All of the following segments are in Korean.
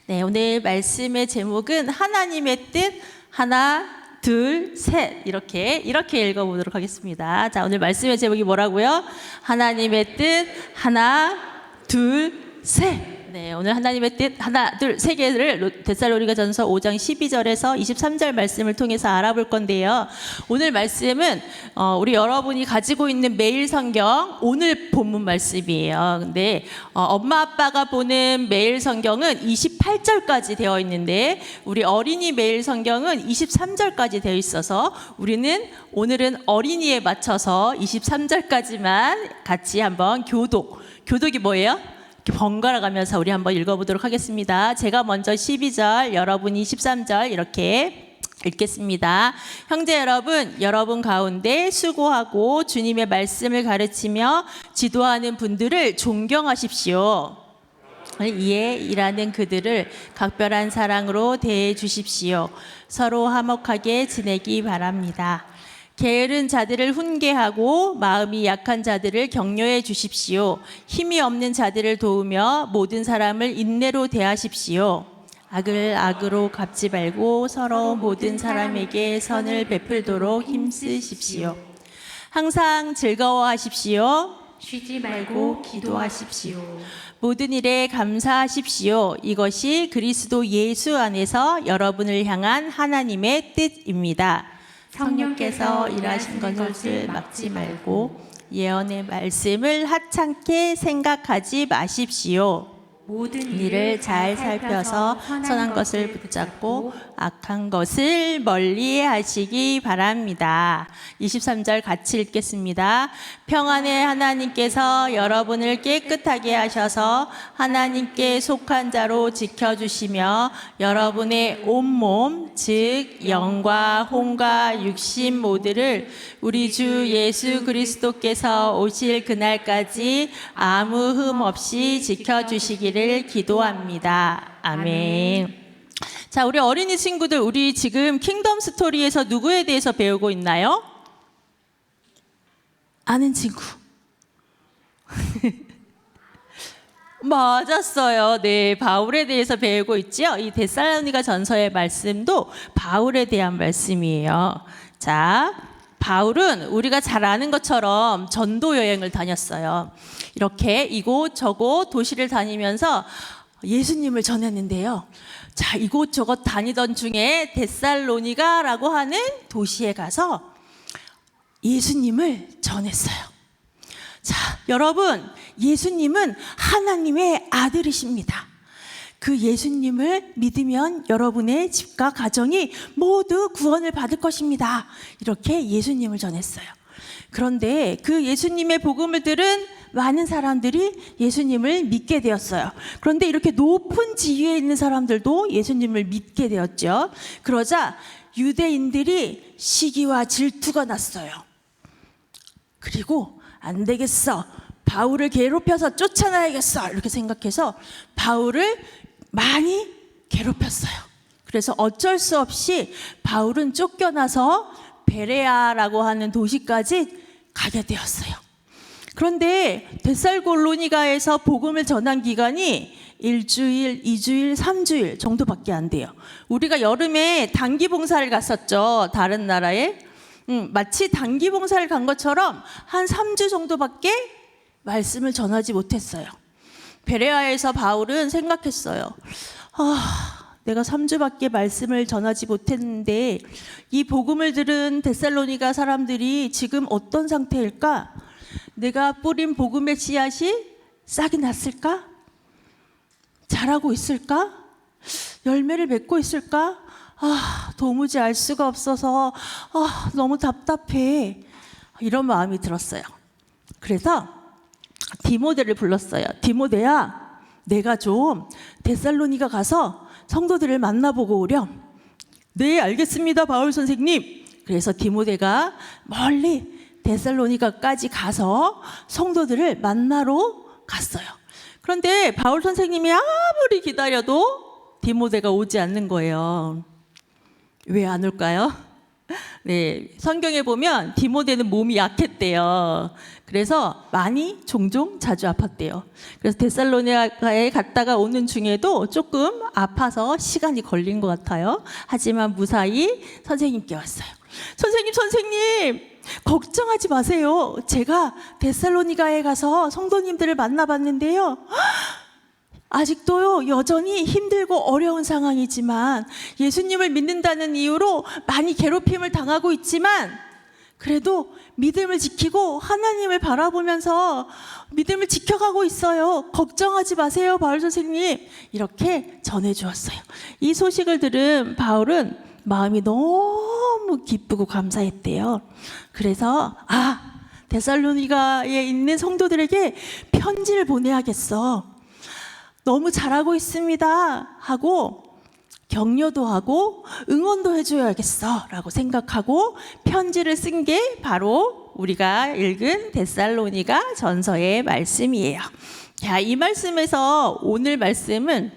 네, 오늘 말씀의 제목은 하나님의 뜻 하나, 둘, 셋 이렇게 읽어보도록 하겠습니다. 자, 오늘 말씀의 제목이 뭐라고요? 하나님의 뜻 하나, 둘, 셋. 네, 오늘 하나님의 뜻 하나, 둘, 세 개를 데살로니가전서 5장 12절에서 23절 말씀을 통해서 알아볼 건데요. 오늘 말씀은 우리 여러분이 가지고 있는 매일 성경 오늘 본문 말씀이에요. 근데 엄마 아빠가 보는 매일 성경은 28절까지 되어 있는데 우리 어린이 매일 성경은 23절까지 되어 있어서 우리는 오늘은 어린이에 맞춰서 23절까지만 같이 한번 교독이 뭐예요? 번갈아 가면서 우리 한번 읽어보도록 하겠습니다. 제가 먼저 12절, 여러분이 13절 이렇게 읽겠습니다. 형제 여러분, 여러분 가운데 수고하고 주님의 말씀을 가르치며 지도하는 분들을 존경하십시오. 이에 일하는 그들을 각별한 사랑으로 대해 주십시오. 서로 화목하게 지내기 바랍니다. 게으른 자들을 훈계하고 마음이 약한 자들을 격려해 주십시오. 힘이 없는 자들을 도우며 모든 사람을 인내로 대하십시오. 악을 악으로 갚지 말고 서로 모든 사람에게 선을 베풀도록 힘쓰십시오. 항상 즐거워하십시오. 쉬지 말고 기도하십시오. 모든 일에 감사하십시오. 이것이 그리스도 예수 안에서 여러분을 향한 하나님의 뜻입니다. 성령께서 일하신 것을 막지 말고 예언의 말씀을 하찮게 생각하지 마십시오. 모든 일을 잘 살펴서 선한 것을 붙잡고 악한 것을 멀리 하시기 바랍니다. 23절 같이 읽겠습니다. 평안의 하나님께서 여러분을 깨끗하게 하셔서 하나님께 속한 자로 지켜주시며 여러분의 온몸 즉 영과 혼과 육신 모두를 우리 주 예수 그리스도께서 오실 그날까지 아무 흠 없이 지켜주시기를 기도합니다. 아멘. 자, 우리 어린이 친구들, 우리 지금 킹덤 스토리에서 누구에 대해서 배우고 있나요? 아는 친구. 맞았어요. 네, 바울에 대해서 배우고 있죠. 이 데살로니가 전서의 말씀도 바울에 대한 말씀이에요. 자, 바울은 우리가 잘 아는 것처럼 전도 여행을 다녔어요. 이렇게 이곳저곳 도시를 다니면서 예수님을 전했는데요. 자, 이곳저곳 다니던 중에 데살로니가라고 하는 도시에 가서 예수님을 전했어요. 자, 여러분, 예수님은 하나님의 아들이십니다. 그 예수님을 믿으면 여러분의 집과 가정이 모두 구원을 받을 것입니다. 이렇게 예수님을 전했어요. 그런데 그 예수님의 복음을 들은 많은 사람들이 예수님을 믿게 되었어요. 그런데 이렇게 높은 지위에 있는 사람들도 예수님을 믿게 되었죠. 그러자 유대인들이 시기와 질투가 났어요. 그리고 안 되겠어, 바울을 괴롭혀서 쫓아내야겠어, 이렇게 생각해서 바울을 많이 괴롭혔어요. 그래서 어쩔 수 없이 바울은 쫓겨나서 베레아라고 하는 도시까지 가게 되었어요. 그런데 데살로니가에서 복음을 전한 기간이 1주일, 2주일, 3주일 정도밖에 안 돼요. 우리가 여름에 단기 봉사를 갔었죠. 다른 나라에. 마치 단기 봉사를 간 것처럼 한 3주 정도밖에 말씀을 전하지 못했어요. 베레아에서 바울은 생각했어요. 내가 3주밖에 말씀을 전하지 못했는데 이 복음을 들은 데살로니가 사람들이 지금 어떤 상태일까? 내가 뿌린 복음의 씨앗이 싹이 났을까? 자라고 있을까? 열매를 맺고 있을까? 도무지 알 수가 없어서 너무 답답해. 이런 마음이 들었어요. 그래서 디모데를 불렀어요. 디모데야, 내가 좀 데살로니가 가서 성도들을 만나보고 오렴. 네, 알겠습니다, 바울 선생님. 그래서 디모데가 멀리 데살로니가까지 가서 성도들을 만나러 갔어요. 그런데 바울 선생님이 아무리 기다려도 디모데가 오지 않는 거예요. 왜 안 올까요? 네, 성경에 보면 디모데는 몸이 약했대요. 그래서 종종 자주 아팠대요. 그래서 데살로니가에 갔다가 오는 중에도 조금 아파서 시간이 걸린 것 같아요. 하지만 무사히 선생님께 왔어요. 선생님, 걱정하지 마세요. 제가 데살로니가에 가서 성도님들을 만나봤는데요. 아직도요, 여전히 힘들고 어려운 상황이지만 예수님을 믿는다는 이유로 많이 괴롭힘을 당하고 있지만 그래도 믿음을 지키고 하나님을 바라보면서 믿음을 지켜가고 있어요. 걱정하지 마세요, 바울 선생님. 이렇게 전해주었어요. 이 소식을 들은 바울은 마음이 너무 기쁘고 감사했대요. 그래서 데살로니가에 있는 성도들에게 편지를 보내야겠어. 너무 잘하고 있습니다 하고 격려도 하고 응원도 해줘야겠어 라고 생각하고 편지를 쓴 게 바로 우리가 읽은 데살로니가 전서의 말씀이에요. 자, 이 말씀에서 오늘 말씀은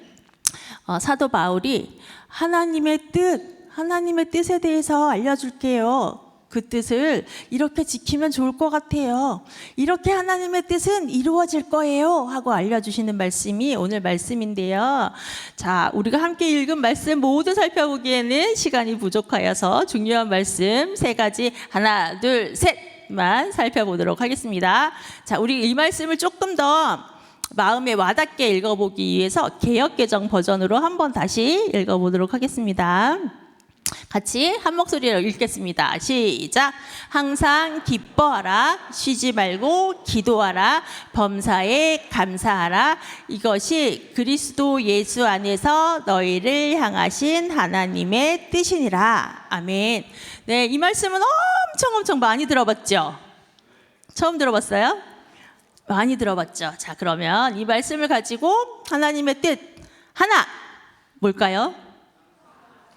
사도 바울이 하나님의 뜻에 대해서 알려줄게요. 그 뜻을 이렇게 지키면 좋을 것 같아요. 이렇게 하나님의 뜻은 이루어질 거예요 하고 알려주시는 말씀이 오늘 말씀인데요. 자, 우리가 함께 읽은 말씀 모두 살펴보기에는 시간이 부족하여서 중요한 말씀 3가지 하나, 둘, 셋만 살펴보도록 하겠습니다. 자, 우리 이 말씀을 조금 더 마음에 와닿게 읽어보기 위해서 개역개정 버전으로 한번 다시 읽어보도록 하겠습니다. 같이 한 목소리로 읽겠습니다. 시작. 항상 기뻐하라. 쉬지 말고 기도하라. 범사에 감사하라. 이것이 그리스도 예수 안에서 너희를 향하신 하나님의 뜻이니라. 아멘. 네, 이 말씀은 엄청 많이 들어봤죠? 처음 들어봤어요? 많이 들어봤죠? 자, 그러면 이 말씀을 가지고 하나님의 뜻 하나 뭘까요?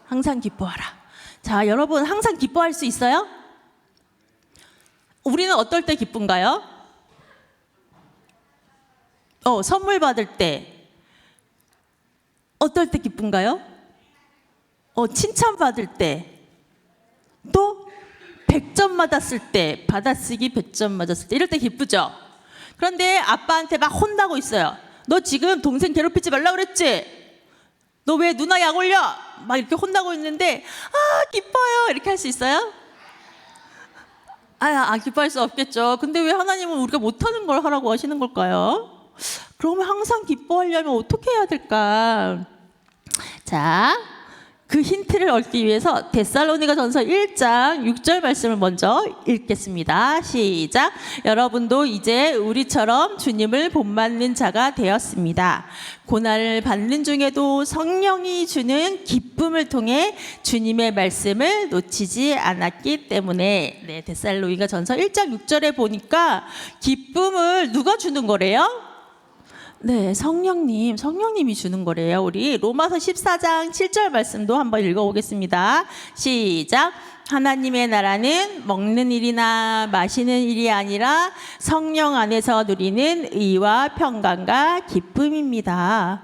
항상 기뻐하라. 자, 여러분 항상 기뻐할 수 있어요? 우리는 어떨 때 기쁜가요? 선물 받을 때. 어떨 때 기쁜가요? 칭찬 받을 때. 또 100점 맞았을 때, 받아쓰기 100점 맞았을 때 이럴 때 기쁘죠? 그런데 아빠한테 막 혼나고 있어요. 너 지금 동생 괴롭히지 말라 그랬지? 너 왜 누나 약 올려? 막 이렇게 혼나고 있는데 기뻐요 이렇게 할 수 있어요? 기뻐할 수 없겠죠. 근데 왜 하나님은 우리가 못하는 걸 하라고 하시는 걸까요? 그러면 항상 기뻐하려면 어떻게 해야 될까? 자, 그 힌트를 얻기 위해서 데살로니가 전서 1장 6절 말씀을 먼저 읽겠습니다. 시작. 여러분도 이제 우리처럼 주님을 본받는 자가 되었습니다. 고난을 받는 중에도 성령이 주는 기쁨을 통해 주님의 말씀을 놓치지 않았기 때문에. 네, 데살로니가 전서 1장 6절에 보니까 기쁨을 누가 주는 거래요? 네, 성령님이 주는 거래요. 우리 로마서 14장 7절 말씀도 한번 읽어보겠습니다. 시작. 하나님의 나라는 먹는 일이나 마시는 일이 아니라 성령 안에서 누리는 의와 평강과 기쁨입니다.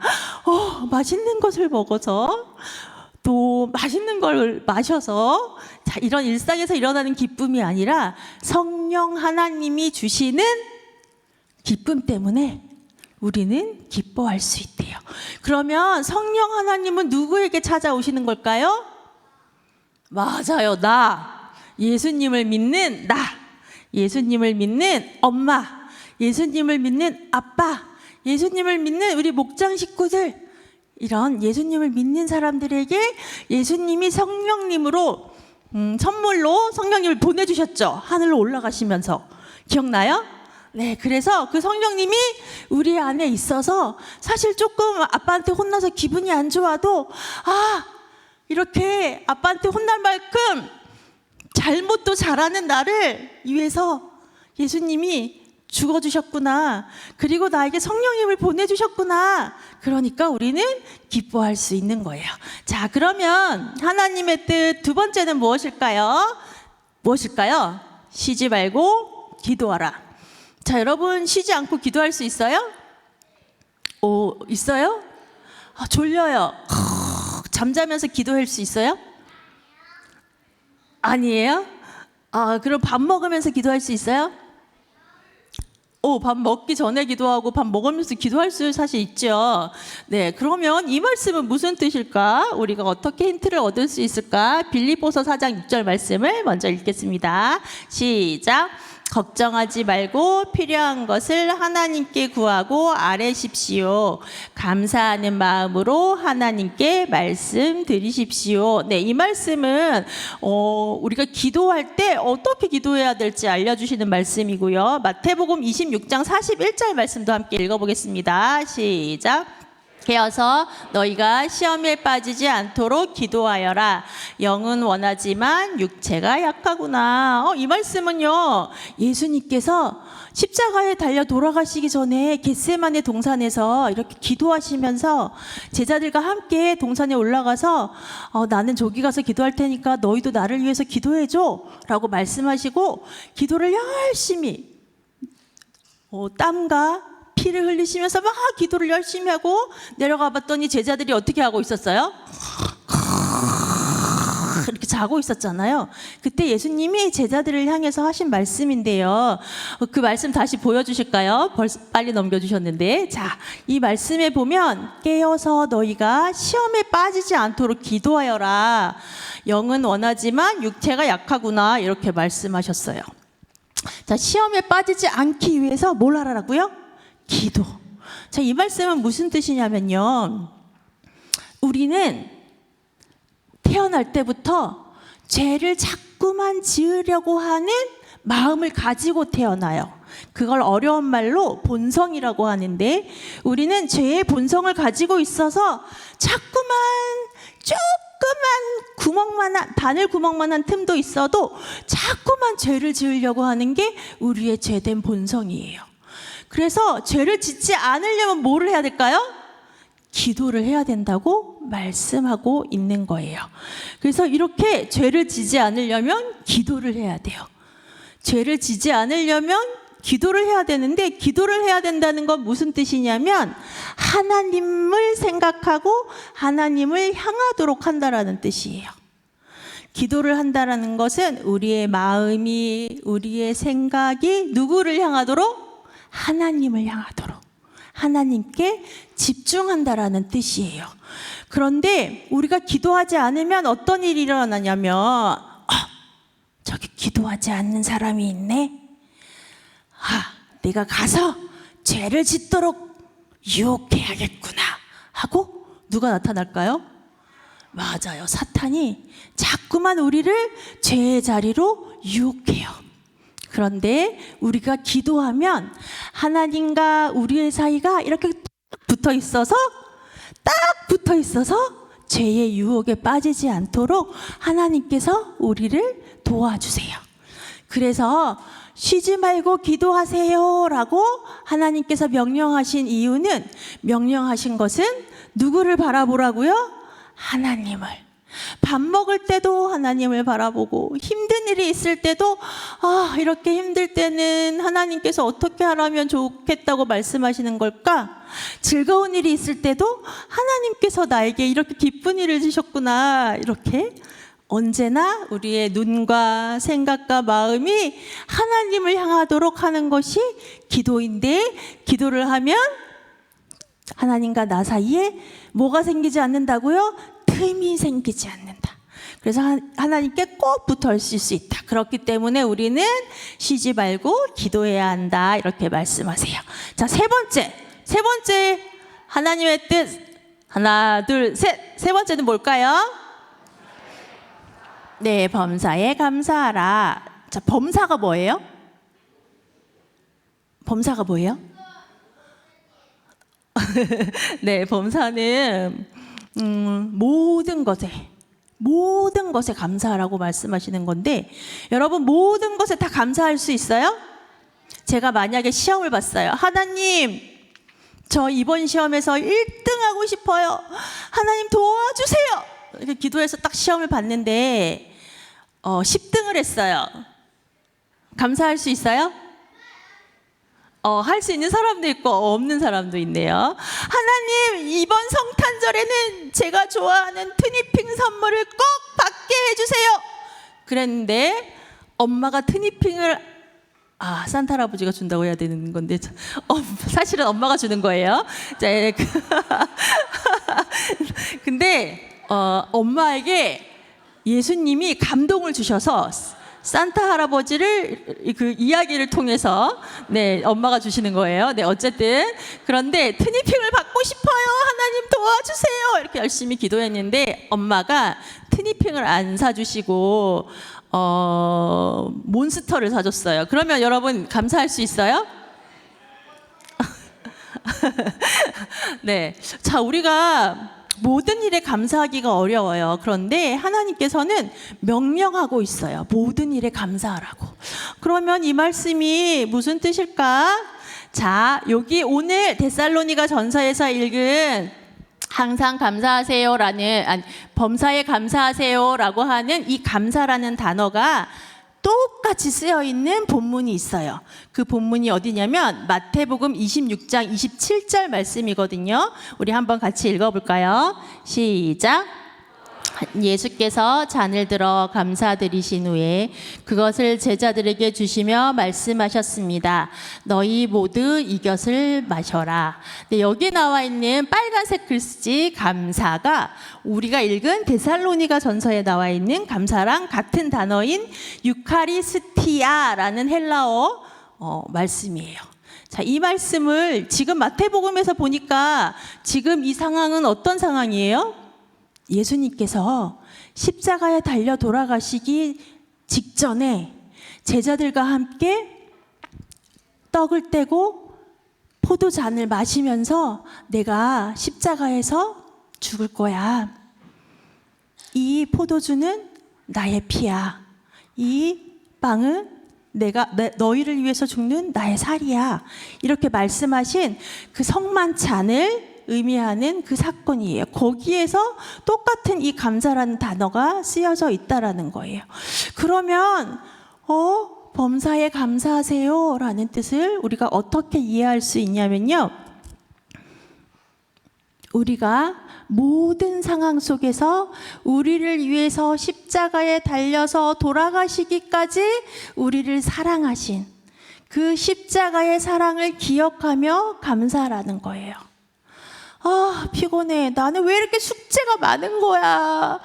맛있는 것을 먹어서 또 맛있는 걸 마셔서 이런 일상에서 일어나는 기쁨이 아니라 성령 하나님이 주시는 기쁨 때문에 우리는 기뻐할 수 있대요. 그러면 성령 하나님은 누구에게 찾아오시는 걸까요? 맞아요. 예수님을 믿는 예수님을 믿는 엄마, 예수님을 믿는 아빠, 예수님을 믿는 우리 목장 식구들, 이런 예수님을 믿는 사람들에게 예수님이 성령님으로 선물로 성령님을 보내주셨죠. 하늘로 올라가시면서. 기억나요? 네, 그래서 그 성령님이 우리 안에 있어서 사실 조금 아빠한테 혼나서 기분이 안 좋아도 이렇게 아빠한테 혼날 만큼 잘못도 잘하는 나를 위해서 예수님이 죽어주셨구나. 그리고 나에게 성령님을 보내주셨구나. 그러니까 우리는 기뻐할 수 있는 거예요. 자, 그러면 하나님의 뜻 두 번째는 무엇일까요? 쉬지 말고 기도하라. 자, 여러분 쉬지 않고 기도할 수 있어요? 있어요? 졸려요. 잠자면서 기도할 수 있어요? 아니에요? 그럼 밥 먹으면서 기도할 수 있어요? 밥 먹기 전에 기도하고 밥 먹으면서 기도할 수 사실 있죠. 네, 그러면 이 말씀은 무슨 뜻일까? 우리가 어떻게 힌트를 얻을 수 있을까? 빌립보서 4장 6절 말씀을 먼저 읽겠습니다. 시작. 걱정하지 말고 필요한 것을 하나님께 구하고 아뢰십시오. 감사하는 마음으로 하나님께 말씀드리십시오. 네, 이 말씀은 우리가 기도할 때 어떻게 기도해야 될지 알려주시는 말씀이고요. 마태복음 26장 41절 말씀도 함께 읽어보겠습니다. 시작. 깨어서 너희가 시험에 빠지지 않도록 기도하여라. 영은 원하지만 육체가 약하구나. 이 말씀은요, 예수님께서 십자가에 달려 돌아가시기 전에 겟세마네 동산에서 이렇게 기도하시면서 제자들과 함께 동산에 올라가서 나는 저기 가서 기도할 테니까 너희도 나를 위해서 기도해줘 라고 말씀하시고 기도를 열심히 땀과 피를 흘리시면서 막 기도를 열심히 하고 내려가 봤더니 제자들이 어떻게 하고 있었어요? 이렇게 자고 있었잖아요. 그때 예수님이 제자들을 향해서 하신 말씀인데요. 그 말씀 다시 보여주실까요? 빨리 넘겨주셨는데, 자, 이 말씀에 보면 깨어서 너희가 시험에 빠지지 않도록 기도하여라. 영은 원하지만 육체가 약하구나, 이렇게 말씀하셨어요. 자, 시험에 빠지지 않기 위해서 뭘 하라고요? 기도. 자, 이 말씀은 무슨 뜻이냐면요, 우리는 태어날 때부터 죄를 자꾸만 지으려고 하는 마음을 가지고 태어나요. 그걸 어려운 말로 본성이라고 하는데, 우리는 죄의 본성을 가지고 있어서 자꾸만 조그만 바늘 구멍만한 틈도 있어도 자꾸만 죄를 지으려고 하는 게 우리의 죄된 본성이에요. 그래서 죄를 짓지 않으려면 뭐를 해야 될까요? 기도를 해야 된다고 말씀하고 있는 거예요. 그래서 이렇게 죄를 지지 않으려면 기도를 해야 돼요. 죄를 지지 않으려면 기도를 해야 되는데, 기도를 해야 된다는 건 무슨 뜻이냐면 하나님을 생각하고 하나님을 향하도록 한다라는 뜻이에요. 기도를 한다라는 것은 우리의 마음이, 우리의 생각이 누구를 향하도록? 하나님을 향하도록, 하나님께 집중한다라는 뜻이에요. 그런데 우리가 기도하지 않으면 어떤 일이 일어나냐면, 저기 기도하지 않는 사람이 있네. 내가 가서 죄를 짓도록 유혹해야겠구나 하고 누가 나타날까요? 맞아요. 사탄이 자꾸만 우리를 죄의 자리로 유혹해요. 그런데 우리가 기도하면 하나님과 우리의 사이가 이렇게 딱 붙어 있어서 죄의 유혹에 빠지지 않도록 하나님께서 우리를 도와주세요. 그래서 쉬지 말고 기도하세요 라고 하나님께서 명령하신 이유는, 명령하신 것은 누구를 바라보라고요? 하나님을. 밥 먹을 때도 하나님을 바라보고, 힘든 일이 있을 때도 이렇게 힘들 때는 하나님께서 어떻게 하라면 좋겠다고 말씀하시는 걸까? 즐거운 일이 있을 때도 하나님께서 나에게 이렇게 기쁜 일을 주셨구나, 이렇게 언제나 우리의 눈과 생각과 마음이 하나님을 향하도록 하는 것이 기도인데, 기도를 하면 하나님과 나 사이에 뭐가 생기지 않는다고요? 틈이 생기지 않는다. 그래서 하나님께 꼭 붙어 있을 수 있다. 그렇기 때문에 우리는 쉬지 말고 기도해야 한다, 이렇게 말씀하세요. 자, 세 번째 하나님의 뜻, 하나 둘 셋. 세 번째는 뭘까요? 네, 범사에 감사하라. 자, 범사가 뭐예요? 범사가 뭐예요? 네, 범사는 모든 것에 감사하라고 말씀하시는 건데, 여러분 모든 것에 다 감사할 수 있어요? 제가 만약에 시험을 봤어요. 하나님, 저 이번 시험에서 1등 하고 싶어요. 하나님 도와주세요. 이렇게 기도해서 딱 시험을 봤는데 10등을 했어요. 감사할 수 있어요? 할 수 있는 사람도 있고 없는 사람도 있네요. 하나님, 이번 성탄절에는 제가 좋아하는 트니핑 선물을 꼭 받게 해주세요. 그랬는데 엄마가 티니핑을 산타 할아버지가 준다고 해야 되는 건데 사실은 엄마가 주는 거예요. 자, 근데 엄마에게 예수님이 감동을 주셔서 산타 할아버지를 그 이야기를 통해서 엄마가 주시는 거예요. 어쨌든 그런데 티니핑을 받고 싶어요. 하나님 도와주세요. 이렇게 열심히 기도했는데 엄마가 티니핑을 안 사주시고 몬스터를 사줬어요. 그러면 여러분 감사할 수 있어요? 네. 자, 우리가 모든 일에 감사하기가 어려워요. 그런데 하나님께서는 명령하고 있어요. 모든 일에 감사하라고. 그러면 이 말씀이 무슨 뜻일까? 자, 여기 오늘 데살로니가 전서에서 읽은 항상 감사하세요라는 범사에 감사하세요라고 하는 이 감사라는 단어가 똑같이 쓰여 있는 본문이 있어요. 그 본문이 어디냐면 마태복음 26장 27절 말씀이거든요. 우리 한번 같이 읽어볼까요? 시작. 예수께서 잔을 들어 감사드리신 후에 그것을 제자들에게 주시며 말씀하셨습니다. 너희 모두 이것을 마셔라. 여기 나와 있는 빨간색 글씨 감사가 우리가 읽은 데살로니가 전서에 나와 있는 감사랑 같은 단어인 유카리스티아라는 헬라어 말씀이에요. 자, 이 말씀을 지금 마태복음에서 보니까 지금 이 상황은 어떤 상황이에요? 예수님께서 십자가에 달려 돌아가시기 직전에 제자들과 함께 떡을 떼고 포도잔을 마시면서 내가 십자가에서 죽을 거야. 이 포도주는 나의 피야. 이 빵은 내가 너희를 위해서 죽는 나의 살이야. 이렇게 말씀하신 그 성만찬을 의미하는 그 사건이에요. 거기에서 똑같은 이 감사라는 단어가 쓰여져 있다라는 거예요. 그러면 범사에 감사하세요 라는 뜻을 우리가 어떻게 이해할 수 있냐면요, 우리가 모든 상황 속에서 우리를 위해서 십자가에 달려서 돌아가시기까지 우리를 사랑하신 그 십자가의 사랑을 기억하며 감사라는 거예요. 피곤해. 나는 왜 이렇게 숙제가 많은 거야.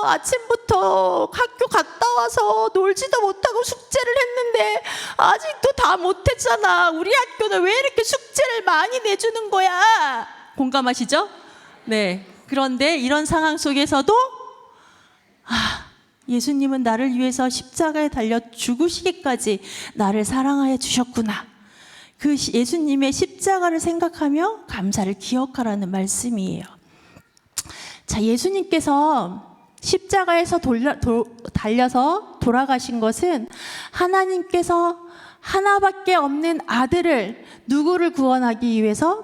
아침부터 학교 갔다 와서 놀지도 못하고 숙제를 했는데 아직도 다 못했잖아. 우리 학교는 왜 이렇게 숙제를 많이 내주는 거야. 공감하시죠? 네. 그런데 이런 상황 속에서도 예수님은 나를 위해서 십자가에 달려 죽으시기까지 나를 사랑하여 주셨구나. 그 예수님의 십자가를 생각하며 감사를 기억하라는 말씀이에요. 자, 예수님께서 십자가에서 달려서 돌아가신 것은 하나님께서 하나밖에 없는 아들을, 누구를 구원하기 위해서?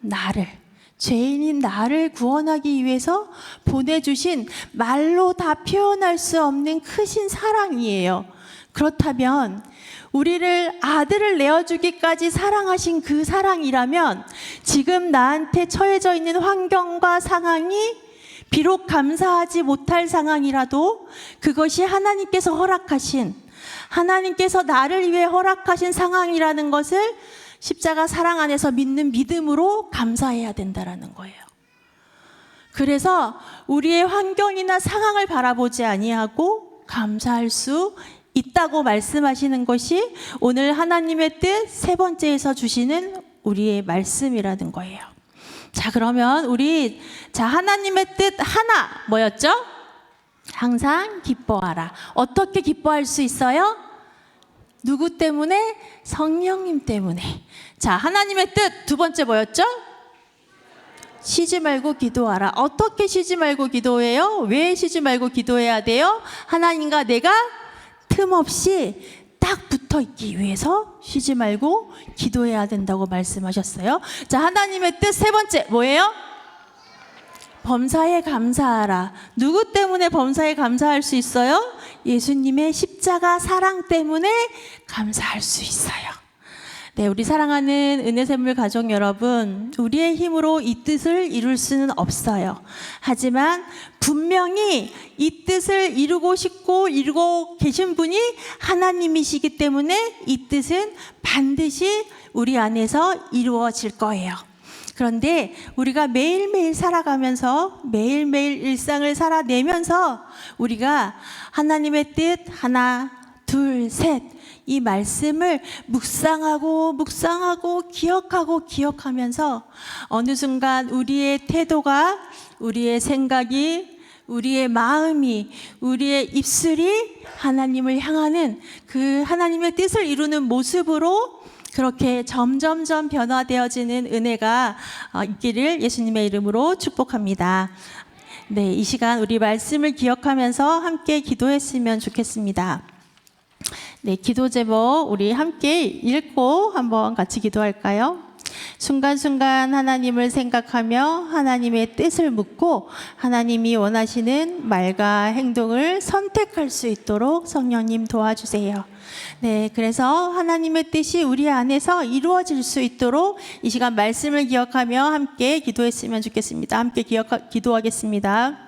나를, 죄인인 나를 구원하기 위해서 보내주신 말로 다 표현할 수 없는 크신 사랑이에요. 그렇다면 우리를 아들을 내어주기까지 사랑하신 그 사랑이라면 지금 나한테 처해져 있는 환경과 상황이 비록 감사하지 못할 상황이라도 그것이 하나님께서 허락하신, 하나님께서 나를 위해 허락하신 상황이라는 것을 십자가 사랑 안에서 믿는 믿음으로 감사해야 된다라는 거예요. 그래서 우리의 환경이나 상황을 바라보지 아니하고 감사할 수 있다고 말씀하시는 것이 오늘 하나님의 뜻 세 번째에서 주시는 우리의 말씀이라는 거예요. 자, 그러면 우리 하나님의 뜻 하나 뭐였죠? 항상 기뻐하라. 어떻게 기뻐할 수 있어요? 누구 때문에? 성령님 때문에. 자, 하나님의 뜻 두 번째 뭐였죠? 쉬지 말고 기도하라. 어떻게 쉬지 말고 기도해요? 왜 쉬지 말고 기도해야 돼요? 하나님과 내가 틈없이 딱 붙어 있기 위해서 쉬지 말고 기도해야 된다고 말씀하셨어요. 자, 하나님의 뜻 세 번째 뭐예요? 범사에 감사하라. 누구 때문에 범사에 감사할 수 있어요? 예수님의 십자가 사랑 때문에 감사할 수 있어요. 네, 우리 사랑하는 은혜샘물 가족 여러분, 우리의 힘으로 이 뜻을 이룰 수는 없어요. 하지만 분명히 이 뜻을 이루고 싶고 이루고 계신 분이 하나님이시기 때문에 이 뜻은 반드시 우리 안에서 이루어질 거예요. 그런데 우리가 매일매일 살아가면서 매일매일 일상을 살아내면서 우리가 하나님의 뜻 하나, 둘, 셋 이 말씀을 묵상하고 기억하면서 어느 순간 우리의 태도가, 우리의 생각이, 우리의 마음이, 우리의 입술이 하나님을 향하는 그 하나님의 뜻을 이루는 모습으로 그렇게 점점점 변화되어지는 은혜가 있기를 예수님의 이름으로 축복합니다. 네, 이 시간 우리 말씀을 기억하면서 함께 기도했으면 좋겠습니다. 네, 기도 제목 우리 함께 읽고 한번 같이 기도할까요? 순간순간 하나님을 생각하며 하나님의 뜻을 묻고 하나님이 원하시는 말과 행동을 선택할 수 있도록 성령님 도와주세요. 네, 그래서 하나님의 뜻이 우리 안에서 이루어질 수 있도록 이 시간 말씀을 기억하며 함께 기도했으면 좋겠습니다. 함께 기도하겠습니다.